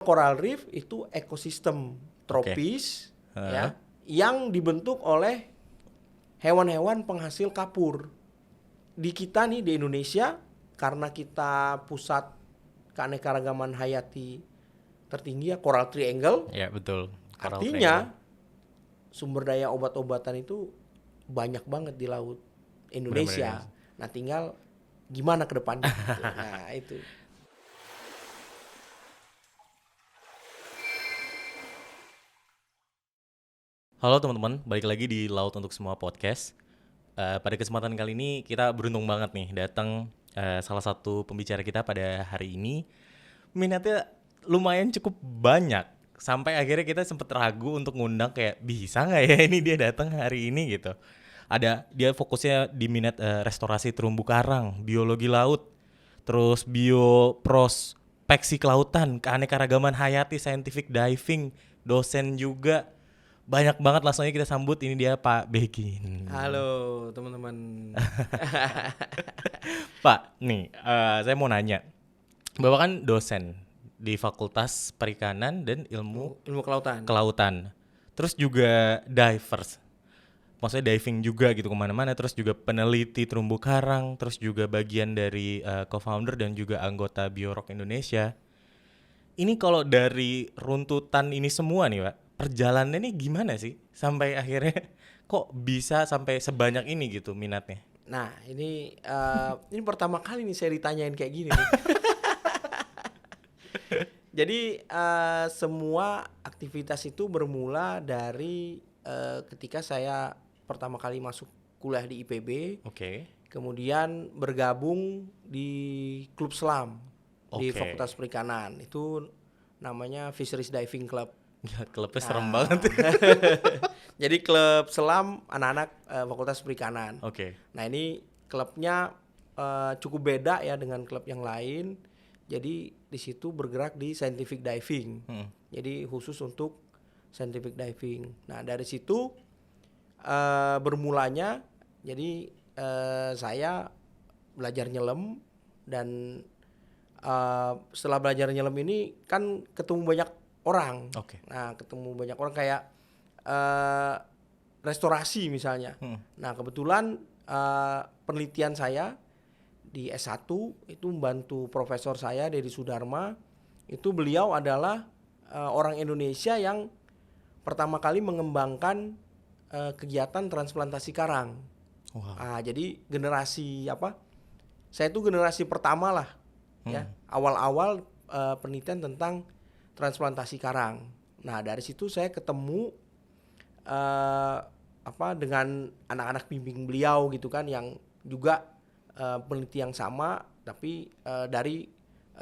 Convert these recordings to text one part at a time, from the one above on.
Coral reef itu ekosistem tropis ya yang dibentuk oleh hewan-hewan penghasil kapur. Di kita nih di Indonesia karena kita pusat keanekaragaman hayati tertinggi ya, Coral Triangle. Ya, betul. Coral Artinya sumber daya obat-obatan itu banyak banget di laut Indonesia. Benar-benar. Nah, tinggal gimana ke depannya gitu. Nah, itu. Halo teman-teman, balik lagi di Laut Untuk Semua Podcast. Pada kesempatan kali ini kita beruntung banget nih datang salah satu pembicara kita pada hari ini. Minatnya lumayan cukup banyak, sampai akhirnya kita sempat ragu untuk ngundang kayak bisa nggak ya ini dia datang hari ini gitu. Dia fokusnya di minat restorasi terumbu karang, biologi laut, terus bioprospeksi kelautan, keanekaragaman hayati, scientific diving, dosen juga. Banyak banget, langsung aja kita sambut, ini dia Pak Begin. Halo teman-teman. Pak, nih saya mau nanya. Bapak kan dosen di Fakultas Perikanan dan Ilmu Kelautan. Kelautan. Terus juga divers. Maksudnya diving juga gitu kemana-mana. Terus juga peneliti terumbu karang. Terus juga bagian dari co-founder dan juga anggota Biorok Indonesia. Ini kalau dari runtutan ini semua nih Pak, perjalanannya nih gimana sih sampai akhirnya kok bisa sampai sebanyak ini gitu minatnya? Nah, ini pertama kali nih saya ditanyain kayak gini nih. Jadi semua aktivitas itu bermula dari ketika saya pertama kali masuk kuliah di IPB. Oke. Kemudian bergabung di klub selam di Oke. Fakultas Perikanan. Itu namanya Fisheries Diving Club. Ya, klubnya serem banget. Jadi klub selam anak-anak Fakultas Perikanan. Oke. Nah, ini klubnya cukup beda ya dengan klub yang lain. Jadi di situ bergerak di scientific diving. Jadi khusus untuk scientific diving. Nah, dari situ bermulanya jadi saya belajar nyelam dan setelah belajar nyelam ini kan ketemu banyak orang. Oke. Nah, ketemu banyak orang kayak restorasi misalnya. Nah, kebetulan penelitian saya di S1 itu membantu profesor saya Dedi Sudarma. Itu beliau adalah orang Indonesia yang pertama kali mengembangkan kegiatan transplantasi karang. Wow. Jadi generasi saya itu generasi pertama lah ya, awal-awal penelitian tentang transplantasi karang. Nah, dari situ saya ketemu dengan anak-anak bimbing beliau gitu kan, yang juga peneliti yang sama tapi dari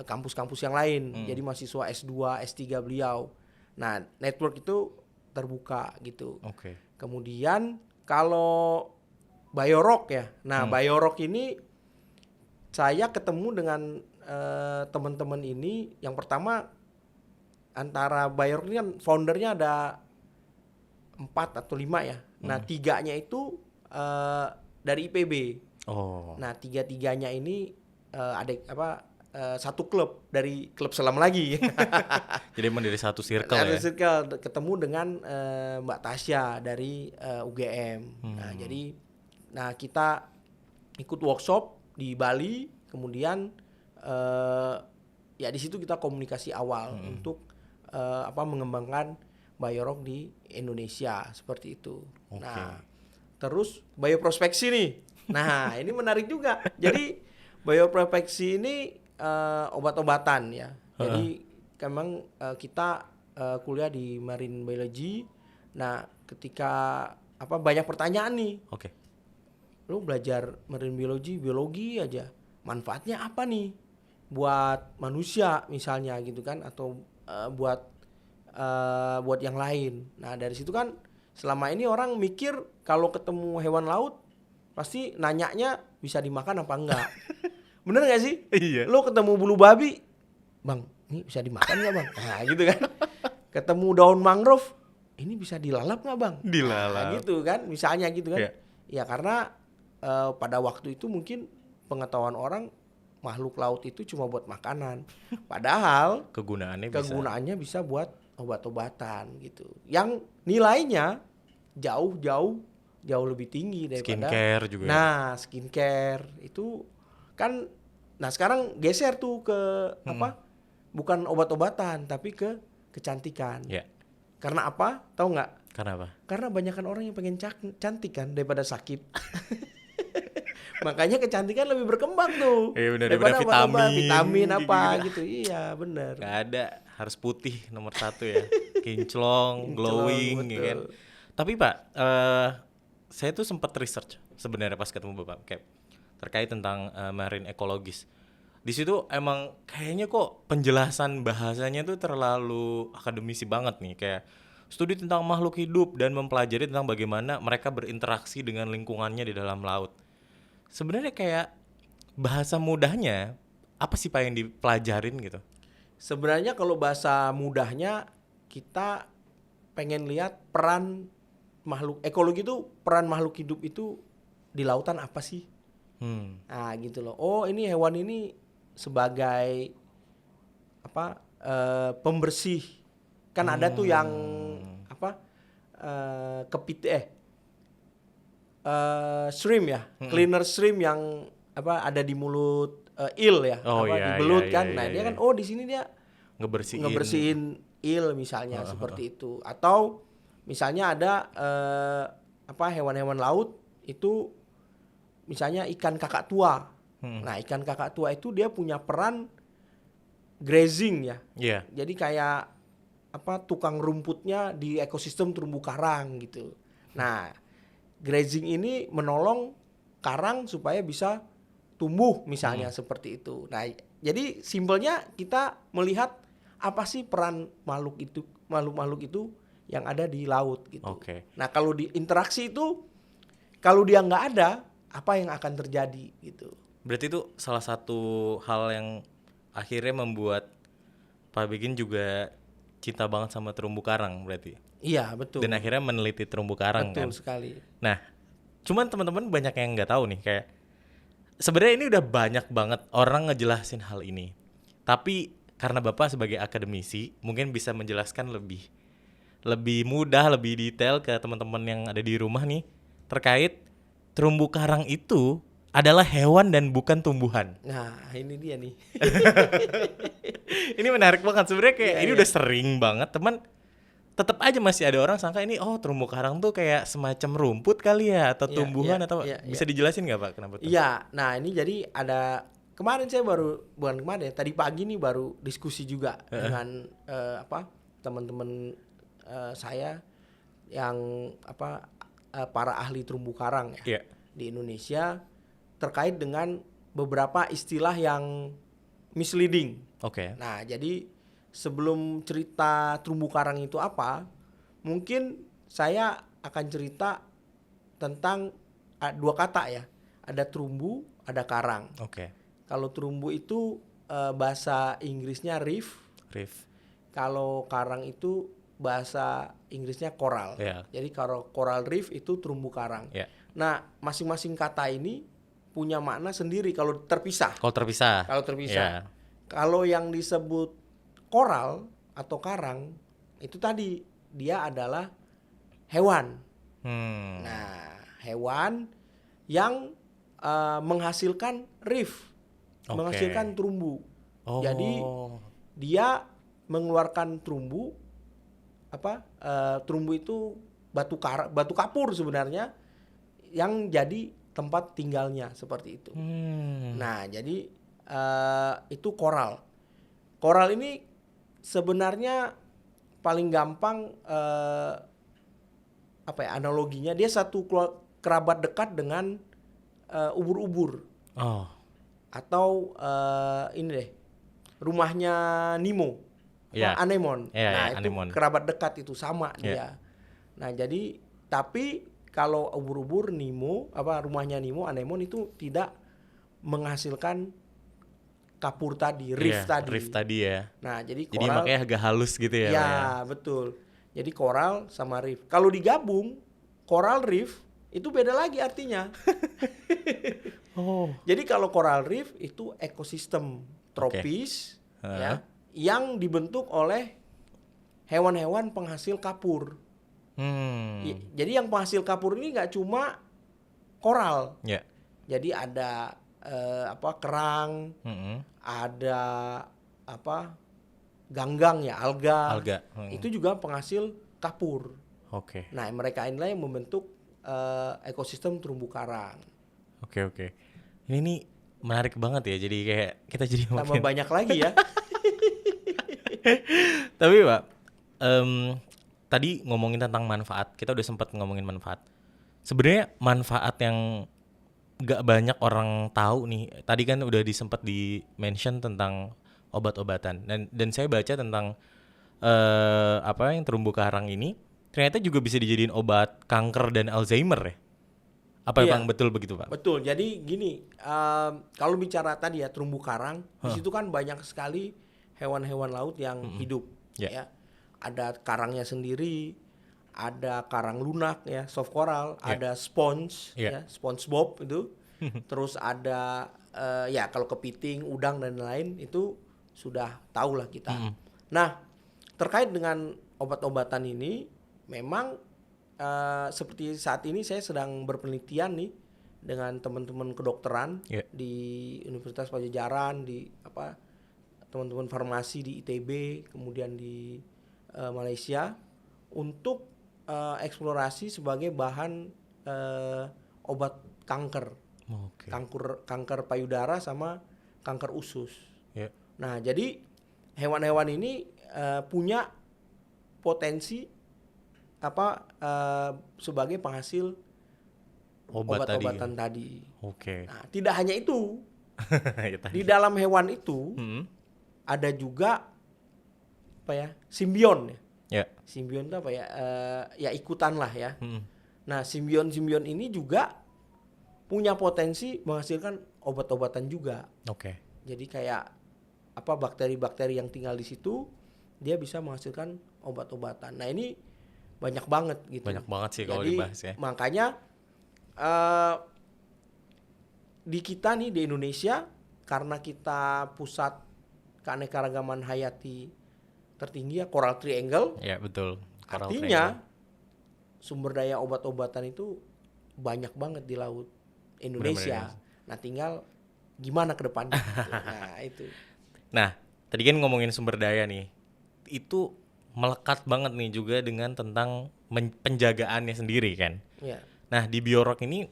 kampus-kampus yang lain. Jadi mahasiswa S2, S3 beliau. Nah, network itu terbuka gitu. Oke. Kemudian kalau Biorok ya. Nah, Biorok ini saya ketemu dengan teman-teman ini. Yang pertama, antara Biorok ini kan foundernya ada 4 atau 5 ya. Nah, 3-nya itu dari IPB. Oh. Nah, 3-tiganya ini satu klub, dari klub selam lagi. Jadi emang dari satu circle Satu ya? circle, ketemu dengan Mbak Tasya dari UGM. Nah, kita ikut workshop di Bali, kemudian ya di situ kita komunikasi awal untuk mengembangkan Biorok di Indonesia seperti itu. Okay. Nah, terus bioprospeksi nih. Nah, ini menarik juga. Jadi bioprospeksi ini obat-obatan ya. Jadi memang kita kuliah di marine biology. Nah, ketika banyak pertanyaan nih. Oke. Lu belajar marine biologi aja. Manfaatnya apa nih buat manusia misalnya gitu kan, atau buat yang lain. Nah, dari situ kan selama ini orang mikir kalau ketemu hewan laut pasti nanyanya bisa dimakan apa enggak. Bener gak sih? Iya. Lo ketemu bulu babi, Bang, ini bisa dimakan gak Bang? Nah, gitu kan. Ketemu daun mangrove, ini bisa dilalap gak Bang? Dilalap. Nah, gitu kan, misalnya gitu kan. Yeah. Ya karena pada waktu itu mungkin pengetahuan orang makhluk laut itu cuma buat makanan. Padahal kegunaannya bisa buat obat-obatan gitu. Yang nilainya jauh lebih tinggi daripada skincare juga. Nah, skincare itu kan sekarang geser tuh ke bukan obat-obatan tapi ke kecantikan. Ya. Karena apa? Tahu nggak? Karena apa? Karena banyakan orang yang pengen cantik kan daripada sakit. Makanya kecantikan lebih berkembang tuh. Iya benar, daripada vitamin apa gitu. Iya benar. Gak ada, harus putih nomor 1 ya. Kinclong, glowing ya kan. Tapi Pak, saya tuh sempat research sebenarnya pas ketemu Bapak kayak terkait tentang marine ekologis. Di situ emang kayaknya kok penjelasan bahasanya tuh terlalu akademisi banget nih, kayak studi tentang makhluk hidup dan mempelajari tentang bagaimana mereka berinteraksi dengan lingkungannya di dalam laut. Sebenarnya kayak bahasa mudahnya apa sih Pak yang dipelajarin gitu? Sebenarnya kalau bahasa mudahnya kita pengen lihat peran makhluk ekologi itu, peran makhluk hidup itu di lautan apa sih? Nah gitu loh. Oh ini hewan ini sebagai apa pembersih. Kan ada tuh yang apa shrimp ya, cleaner shrimp yang apa ada di mulut eel ya, dibelut kan. Nah dia kan di sini dia ngebersihin eel misalnya seperti itu. Atau misalnya ada hewan-hewan laut itu misalnya ikan kakak tua. Nah ikan kakak tua itu dia punya peran grazing ya. Jadi kayak tukang rumputnya di ekosistem terumbu karang gitu. Nah grazing ini menolong karang supaya bisa tumbuh misalnya seperti itu. Nah jadi simpelnya kita melihat apa sih peran makhluk itu yang ada di laut gitu. Nah kalau di interaksi itu kalau dia nggak ada apa yang akan terjadi gitu. Berarti itu salah satu hal yang akhirnya membuat Pak Begin juga cinta banget sama terumbu karang berarti. Iya betul. Dan akhirnya meneliti terumbu karang. Betul sekali. Nah, cuman teman-teman banyak yang nggak tahu nih kayak sebenarnya ini udah banyak banget orang ngejelasin hal ini. Tapi karena Bapak sebagai akademisi mungkin bisa menjelaskan lebih mudah, lebih detail ke teman-teman yang ada di rumah nih terkait terumbu karang itu adalah hewan dan bukan tumbuhan. Nah, ini dia nih. Ini menarik banget sebenarnya kayak ini udah sering banget teman. Tetap aja masih ada orang sangka ini terumbu karang tuh kayak semacam rumput kali ya atau tumbuhan atau bisa dijelasin nggak Pak kenapa tuh? Iya, nah ini jadi ada kemarin saya bukan kemarin, tadi pagi nih baru diskusi juga dengan teman-teman saya yang para ahli terumbu karang ya di Indonesia terkait dengan beberapa istilah yang misleading. Nah, jadi sebelum cerita terumbu karang itu apa, mungkin saya akan cerita tentang 2 kata ya. Ada terumbu, ada karang. Kalau terumbu itu bahasa Inggrisnya reef. Kalau karang itu bahasa Inggrisnya coral. Jadi kalau coral reef itu terumbu karang. Nah, masing-masing kata ini punya makna sendiri kalau terpisah. Kalau yang disebut koral atau karang itu tadi dia adalah hewan. Nah, hewan yang menghasilkan reef, menghasilkan terumbu. Jadi dia mengeluarkan terumbu. Terumbu itu batu kapur sebenarnya yang jadi tempat tinggalnya seperti itu. Nah, jadi itu koral. Koral ini sebenarnya paling gampang analoginya dia satu kerabat dekat dengan ubur-ubur. Atau ini deh rumahnya Nemo, anemon. Nah itu anemon. Kerabat dekat itu sama dia. Nah jadi tapi kalau ubur-ubur Nemo rumahnya Nemo anemon itu tidak menghasilkan kapur tadi, reef tadi ya. Nah jadi koral. Jadi makanya agak halus gitu ya. Ya betul. Jadi koral sama reef. Kalau digabung koral reef itu beda lagi artinya. Oh. Jadi kalau coral reef itu ekosistem tropis ya yang dibentuk oleh hewan-hewan penghasil kapur. Jadi yang penghasil kapur ini nggak cuma koral. Ya. Jadi ada kerang, ada ganggang ya, alga. Itu juga penghasil kapur. Oke. Nah, mereka inilah yang membentuk ekosistem terumbu karang. Oke. Ini menarik banget ya. Jadi kayak kita jadi Tambah banyak lagi ya. Tapi Pak, tadi ngomongin tentang manfaat. Kita udah sempat ngomongin manfaat. Sebenarnya manfaat yang gak banyak orang tahu nih. Tadi kan udah sempat di mention tentang obat-obatan. Dan saya baca tentang yang terumbu karang ini ternyata juga bisa dijadiin obat kanker dan Alzheimer ya. Apa emang betul begitu Pak? Betul. Jadi gini, kalau bicara tadi ya terumbu karang, di situ kan banyak sekali hewan-hewan laut yang hidup. Ya. Ada karangnya sendiri, ada karang lunak ya, soft coral, ada sponge ya, SpongeBob itu. Terus ada kalau kepiting, udang dan lain itu sudah tahu lah kita. Nah, terkait dengan obat-obatan ini memang seperti saat ini saya sedang berpenelitian nih dengan teman-teman kedokteran di Universitas Padjadjaran, di teman-teman farmasi di ITB, kemudian di Malaysia untuk eksplorasi sebagai bahan obat kanker. Kanker payudara sama kanker usus. Nah, jadi hewan-hewan ini punya potensi sebagai penghasil obat-obatan tadi. Nah, tidak hanya itu. Di dalam hewan itu ada juga simbion ya. Simbion itu ya ikutan lah ya. Nah, simbion ini juga punya potensi menghasilkan obat-obatan juga. Jadi kayak bakteri-bakteri yang tinggal di situ dia bisa menghasilkan obat-obatan. Nah, ini banyak banget gitu. Banyak banget sih kalau dibahas ya. Makanya di kita nih di Indonesia, karena kita pusat keanekaragaman hayati tertinggi ya, Coral Triangle. Ya betul. Artinya sumber daya obat-obatan itu banyak banget di laut Indonesia. Benar-benar. Nah, tinggal gimana ke depannya. Nah, itu. Nah, tadi kan ngomongin sumber daya nih. Itu melekat banget nih juga dengan tentang penjagaannya sendiri kan. Nah, di Biorok ini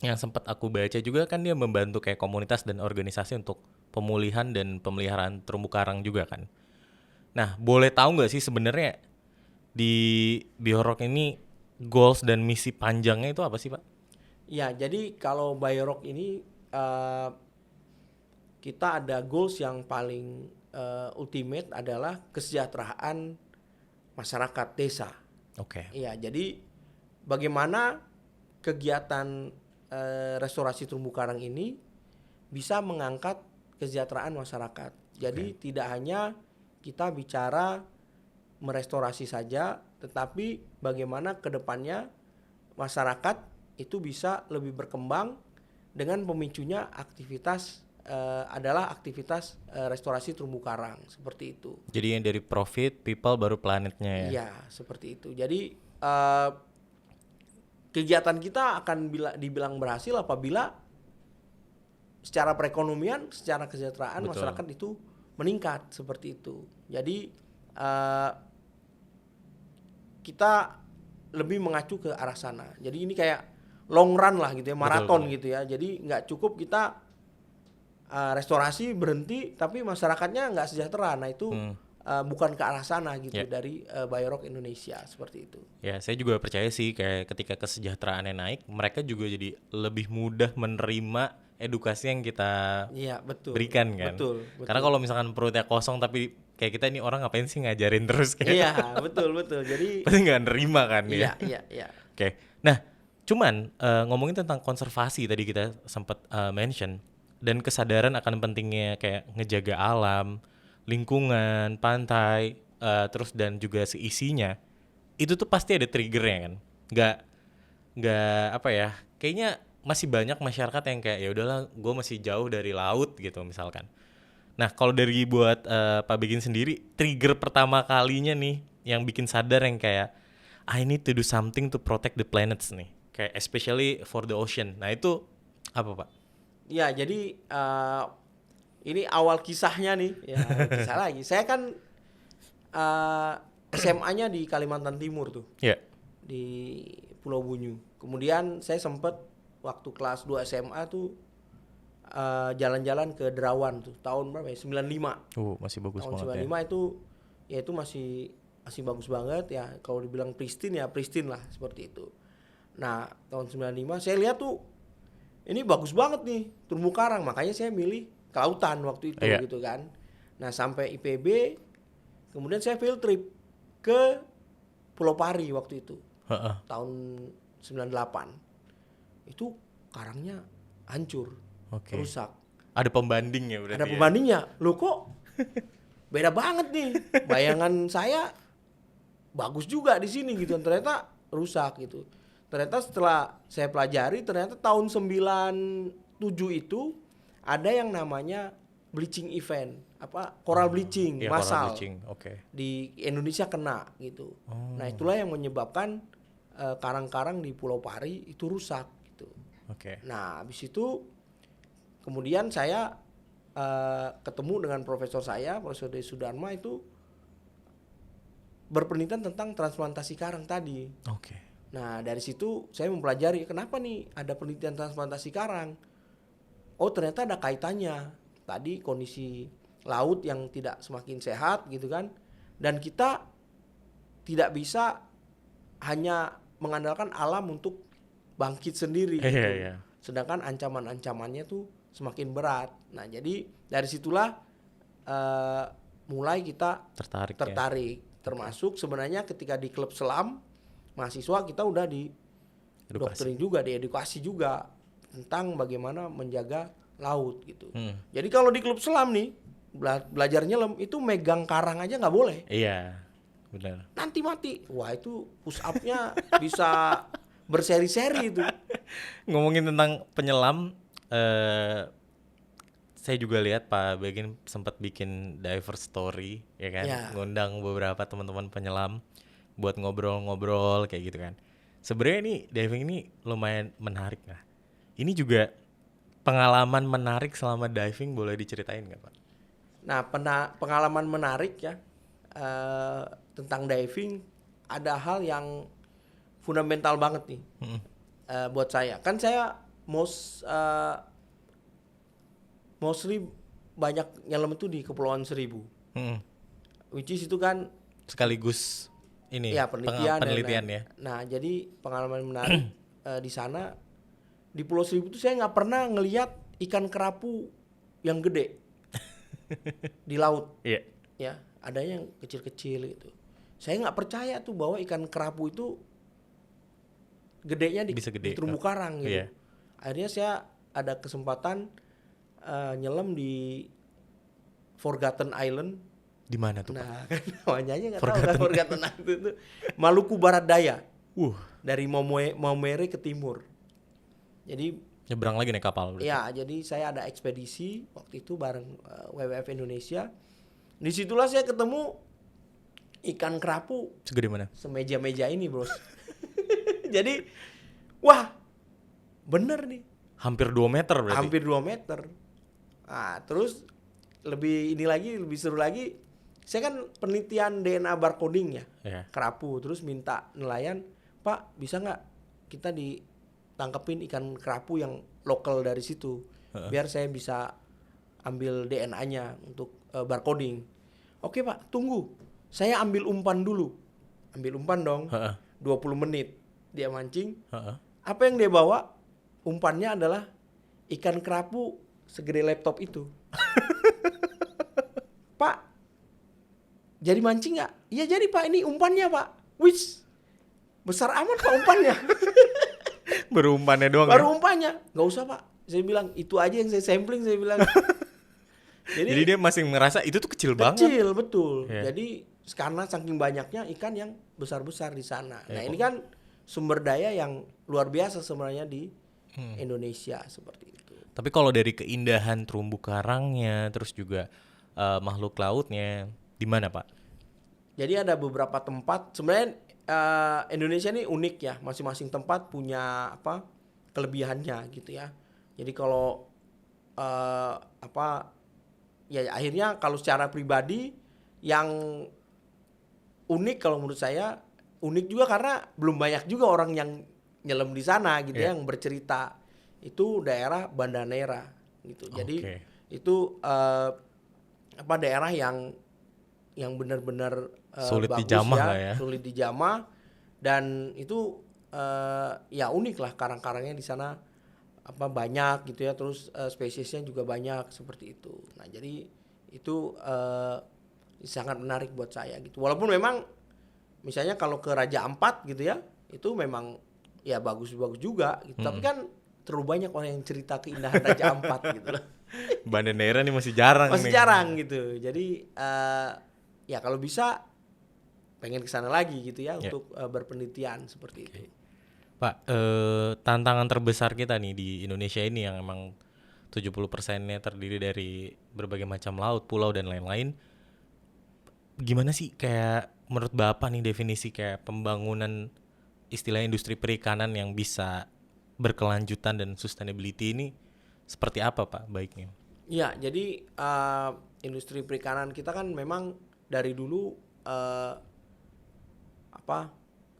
yang sempat aku baca juga kan dia membantu kayak komunitas dan organisasi untuk pemulihan dan pemeliharaan terumbu karang juga kan. Nah, boleh tahu nggak sih sebenarnya di Biorok ini goals dan misi panjangnya itu apa sih Pak? Ya, jadi kalau Biorok ini kita ada goals yang paling ultimate adalah kesejahteraan masyarakat desa. Iya, jadi bagaimana kegiatan restorasi terumbu karang ini bisa mengangkat kesejahteraan masyarakat. Jadi tidak hanya kita bicara merestorasi saja, tetapi bagaimana ke depannya masyarakat itu bisa lebih berkembang dengan pemicunya aktivitas adalah aktivitas restorasi terumbu karang seperti itu. Jadi yang dari profit, people baru planetnya ya. Iya, seperti itu. Jadi kegiatan kita akan dibilang berhasil apabila secara perekonomian, secara kesejahteraan masyarakat itu meningkat seperti itu. Jadi kita lebih mengacu ke arah sana. Jadi ini kayak long run lah gitu ya, maraton gitu ya. Jadi nggak cukup kita restorasi berhenti tapi masyarakatnya nggak sejahtera. Nah itu bukan ke arah sana gitu dari Biorok Indonesia seperti itu. Ya, saya juga percaya sih kayak ketika kesejahteraannya naik, mereka juga jadi lebih mudah menerima edukasi yang kita berikan kan. Betul. Karena kalau misalkan perutnya kosong tapi kayak kita ini orang ngapain sih ngajarin terus kayak. Iya, betul. Jadi pasti nggak nerima kan ya. Iya. Oke. Nah, cuman ngomongin tentang konservasi tadi kita sempat mention dan kesadaran akan pentingnya kayak ngejaga alam, lingkungan, pantai, terus dan juga seisinya. Itu tuh pasti ada triggernya kan. nggak apa ya, kayaknya masih banyak masyarakat yang kayak ya udahlah gue masih jauh dari laut gitu misalkan. Nah kalau dari buat Pak Begin sendiri, trigger pertama kalinya nih yang bikin sadar yang kayak I need to do something to protect the planets nih, kayak especially for the ocean. Nah itu apa Pak? Ya, jadi ini awal kisahnya nih. Ya, kisah lagi. Saya kan SMA-nya di Kalimantan Timur tuh, Ya. di Pulau Bunyu. Kemudian saya sempat waktu kelas 2 SMA tuh jalan-jalan ke Derawan tuh tahun berapa ya? 95. Masih bagus Tahun banget 95 itu ya itu masih bagus banget ya. Kalau dibilang pristine ya pristine lah seperti itu. Nah, tahun 95 saya lihat tuh ini bagus banget nih terumbu karang, makanya saya milih kelautan waktu itu gitu kan. Nah, sampai IPB kemudian saya field trip ke Pulau Pari waktu itu. Tahun 98. Itu karangnya hancur. Rusak. Ada pembandingnya berarti. Ada pembandingnya. Loh kok beda banget nih. Bayangan saya bagus juga di sini gitu. Ternyata rusak gitu. Ternyata setelah saya pelajari, ternyata tahun 97 itu ada yang namanya bleaching event, coral bleaching massal. Di Indonesia kena gitu. Nah, itulah yang menyebabkan karang-karang di Pulau Pari itu rusak gitu. Nah, habis itu kemudian saya ketemu dengan profesor saya, Profesor Dede Sudarma, itu berpenelitian tentang transplantasi karang tadi. Nah, dari situ saya mempelajari kenapa nih ada penelitian transplantasi karang. Oh, ternyata ada kaitannya. Tadi kondisi laut yang tidak semakin sehat gitu kan. Dan kita tidak bisa hanya mengandalkan alam untuk bangkit sendiri gitu. Sedangkan ancaman-ancamannya tuh semakin berat. Nah, jadi dari situlah mulai kita tertarik. Termasuk sebenarnya ketika di klub selam mahasiswa kita udah di doktrin juga, diedukasi juga tentang bagaimana menjaga laut gitu. Jadi kalau di klub selam nih belajar nyelam itu megang karang aja nggak boleh. Iya, benar. Nanti mati. Wah, itu push up-nya bisa berseri-seri itu. Ngomongin tentang penyelam, saya juga lihat Pak Begin sempat bikin diver story, ya kan, ngundang beberapa teman-teman penyelam buat ngobrol-ngobrol kayak gitu kan. Sebenarnya ini diving ini lumayan menarik lah. Ini juga pengalaman menarik selama diving, boleh diceritain nggak Pak? Nah, pengalaman menarik ya tentang diving, ada hal yang fundamental banget nih buat saya. Kan saya mostly banyak nyelam itu di Kepulauan Seribu, which is itu kan sekaligus ini ya penelitian ya. Nah, jadi pengalaman menarik di sana di Pulau Seribu itu saya nggak pernah ngelihat ikan kerapu yang gede di laut. Ya, adanya yang kecil-kecil gitu. Saya nggak percaya tuh bahwa ikan kerapu itu gedenya di terumbu karang gitu. Akhirnya saya ada kesempatan nyelam di Forgotten Island. Di mana tuh Pak? Nah, kan namanya aja nggak tahu kan Forgotten Island itu Maluku Barat Daya. Dari Maumere ke timur. Jadi nyebrang lagi naik kapal. Ya, jadi saya ada ekspedisi waktu itu bareng WWF Indonesia. Disitulah saya ketemu ikan kerapu segede mana? Semeja-meja ini, Bros. Jadi, wah, bener nih. Hampir 2 meter berarti. Hampir 2 meter. Nah, terus lebih seru lagi. Saya kan penelitian DNA barcoding ya, kerapu. Terus minta nelayan, Pak, bisa nggak kita ditangkepin ikan kerapu yang lokal dari situ, biar saya bisa ambil DNA-nya untuk barcoding. Oke Pak, tunggu. Saya ambil umpan dulu. Ambil umpan dong. 20 menit dia mancing. Apa yang dia bawa? Umpannya adalah ikan kerapu segede laptop itu. Pak, jadi mancing nggak? Iya jadi Pak, ini umpannya Pak. Wis, besar amat Pak umpannya. Baru umpannya doang. Baru umpannya, nggak usah Pak. Saya bilang itu aja yang saya sampling, saya bilang. Jadi dia masih ngerasa itu tuh kecil banget. Kecil betul. Jadi karena saking banyaknya ikan yang besar-besar di sana. Nah ini kan sumber daya yang luar biasa sebenarnya di Indonesia seperti itu. Tapi kalau dari keindahan terumbu karangnya, terus juga makhluk lautnya, di mana Pak? Jadi ada beberapa tempat sebenarnya Indonesia ini unik ya, masing-masing tempat punya kelebihannya gitu ya. Jadi kalau ya akhirnya kalau secara pribadi yang unik kalau menurut saya unik juga karena belum banyak juga orang yang nyelam di sana gitu ya, yang bercerita. Itu daerah Banda Neira gitu. Jadi itu daerah yang benar-benar sulit bagus dijamah lah ya. Sulit dijamah, dan itu ya unik lah, karang-karangnya di sana banyak gitu ya, terus spesiesnya juga banyak seperti itu. Nah jadi itu sangat menarik buat saya gitu. Walaupun memang misalnya kalau ke Raja Ampat gitu ya, itu memang ya bagus-bagus juga gitu. Tapi kan terlalu banyak orang yang cerita keindahan Raja Ampat gitu loh. Banda Neira nih masih jarang gitu. Jadi ya kalau bisa pengen kesana lagi gitu ya, untuk berpenelitian seperti itu. Pak, tantangan terbesar kita nih di Indonesia ini yang emang 70%-nya terdiri dari berbagai macam laut, pulau dan lain-lain. Gimana sih kayak menurut Bapak nih definisi kayak pembangunan istilah industri perikanan yang bisa berkelanjutan dan sustainability ini seperti apa Pak baiknya? Ya, jadi industri perikanan kita kan memang dari dulu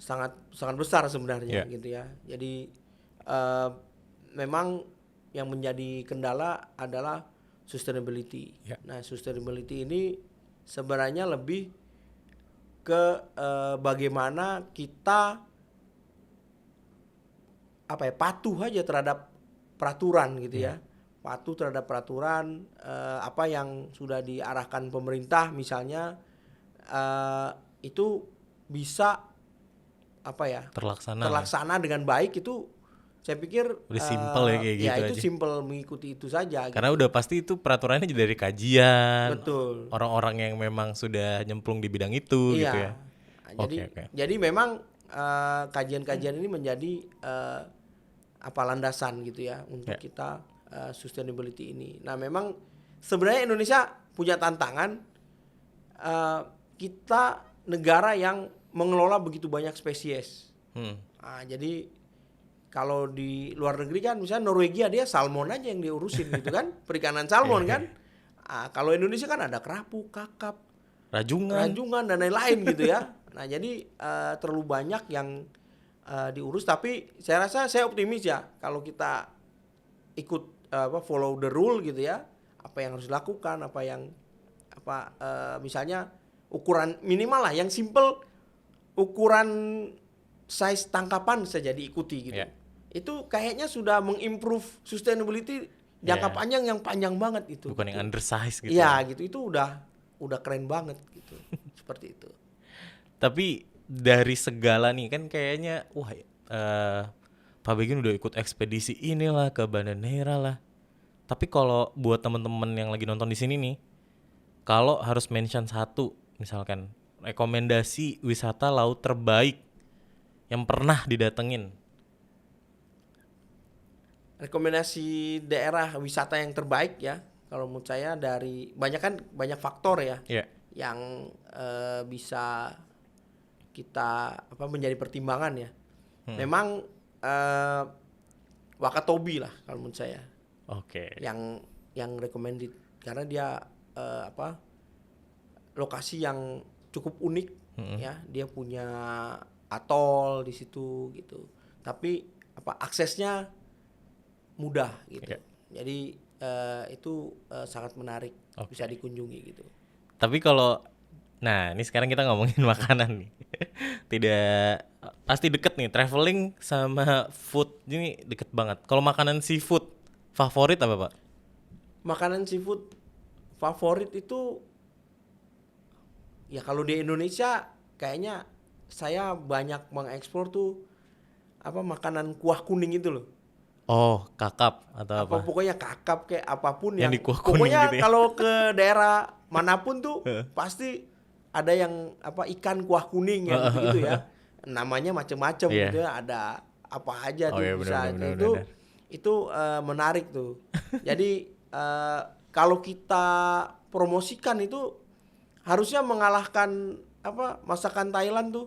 sangat besar sebenarnya gitu ya. Jadi memang yang menjadi kendala adalah sustainability. Nah, sustainability ini sebenarnya lebih ke bagaimana kita patuh aja terhadap peraturan gitu ya. Patuh terhadap peraturan apa yang sudah diarahkan pemerintah misalnya, itu bisa terlaksana dengan baik. Itu saya pikir udah simple ya kayak gitu ya, itu aja. simple, mengikuti itu saja karena gitu. Udah pasti itu peraturannya dari kajian. Betul. Orang-orang yang memang sudah nyemplung di bidang itu gitu ya. Nah, jadi memang kajian-kajian ini menjadi landasan gitu ya untuk kita sustainability ini. Nah, memang sebenarnya Indonesia punya tantangan, kita negara yang mengelola begitu banyak spesies. Nah, jadi kalau di luar negeri kan misalnya Norwegia, dia salmon aja yang diurusin gitu kan, perikanan salmon kan. Kalau Indonesia kan ada kerapu, kakap, rajungan dan lain-lain gitu ya. Nah, jadi terlalu banyak yang diurus. Tapi saya rasa saya optimis ya kalau kita ikut follow the rule gitu ya, apa yang harus dilakukan, misalnya ukuran minimal lah yang simple, ukuran size tangkapan saja diikuti gitu. Itu kayaknya sudah mengimprove sustainability jangka panjang yang panjang banget itu. Bukan gitu. Yang undersize gitu. Iya gitu, itu udah keren banget gitu. Seperti itu. Tapi dari segala nih kan kayaknya Pak Begin udah ikut ekspedisi inilah ke Banda Neira lah. Tapi kalau buat teman-teman yang lagi nonton di sini nih, kalau harus mention satu misalkan rekomendasi wisata laut terbaik yang pernah didatengin. Rekomendasi daerah wisata yang terbaik ya, kalau menurut saya dari banyak faktor ya yang bisa kita menjadi pertimbangan ya. Memang Wakatobi lah kalau menurut saya. Yang recommended karena dia lokasi yang cukup unik ya. Dia punya atol di situ gitu. Tapi aksesnya mudah gitu. Jadi itu sangat menarik, bisa dikunjungi gitu. Tapi kalau ini sekarang kita ngomongin makanan nih. Pasti deket nih, traveling sama food ini deket banget. Kalau makanan seafood favorit apa Pak? Makanan seafood favorit itu ya kalau di Indonesia kayaknya saya banyak mengeksplor tuh makanan kuah kuning itu loh. Oh, kakap atau apa? Pokoknya kakap kayak apapun yang di kuah kuning pokoknya gitu ya? Kalau ke daerah manapun tuh pasti ada yang ikan kuah kuning yang begitu ya. namanya macam-macam Iya. gitu ya, ada apa aja Oh tuh iya, bisa. benar. Itu menarik tuh. Jadi kalau kita promosikan itu harusnya mengalahkan apa masakan Thailand tuh.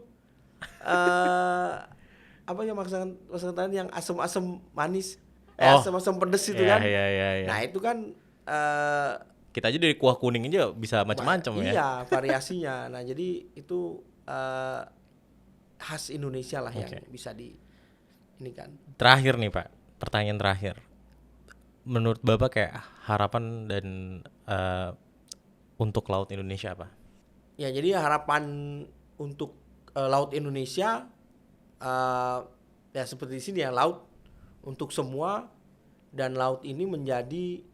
Apa ya masakan Thailand yang asam-asam manis, Oh, asam-asam pedes itu iya, kan. iya. Nah itu kan Kita aja dari kuah kuning aja bisa macam-macam ya. iya variasinya. Nah jadi itu khas Indonesia lah yang Oke. bisa di ini kan. Terakhir nih Pak, pertanyaan terakhir. Menurut Bapak kayak harapan dan untuk laut Indonesia apa? Ya jadi harapan untuk laut Indonesia ya seperti di sini ya, laut untuk semua, dan laut ini menjadi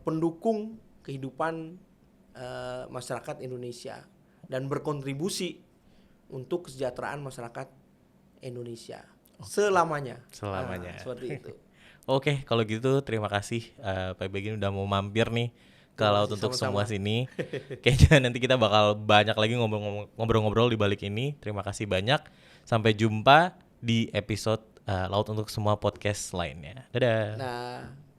pendukung kehidupan masyarakat Indonesia dan berkontribusi untuk kesejahteraan masyarakat Indonesia selamanya. Selamanya. Nah, seperti itu. Oke, kalau gitu terima kasih Pak Begin udah mau mampir nih ke Terima Laut kasih, Untuk Semua sama-sama. sini. Kayaknya nanti kita bakal banyak lagi ngobrol-ngobrol di balik ini. Terima kasih banyak. Sampai jumpa di episode Laut Untuk Semua podcast lainnya. Dadah. Nah.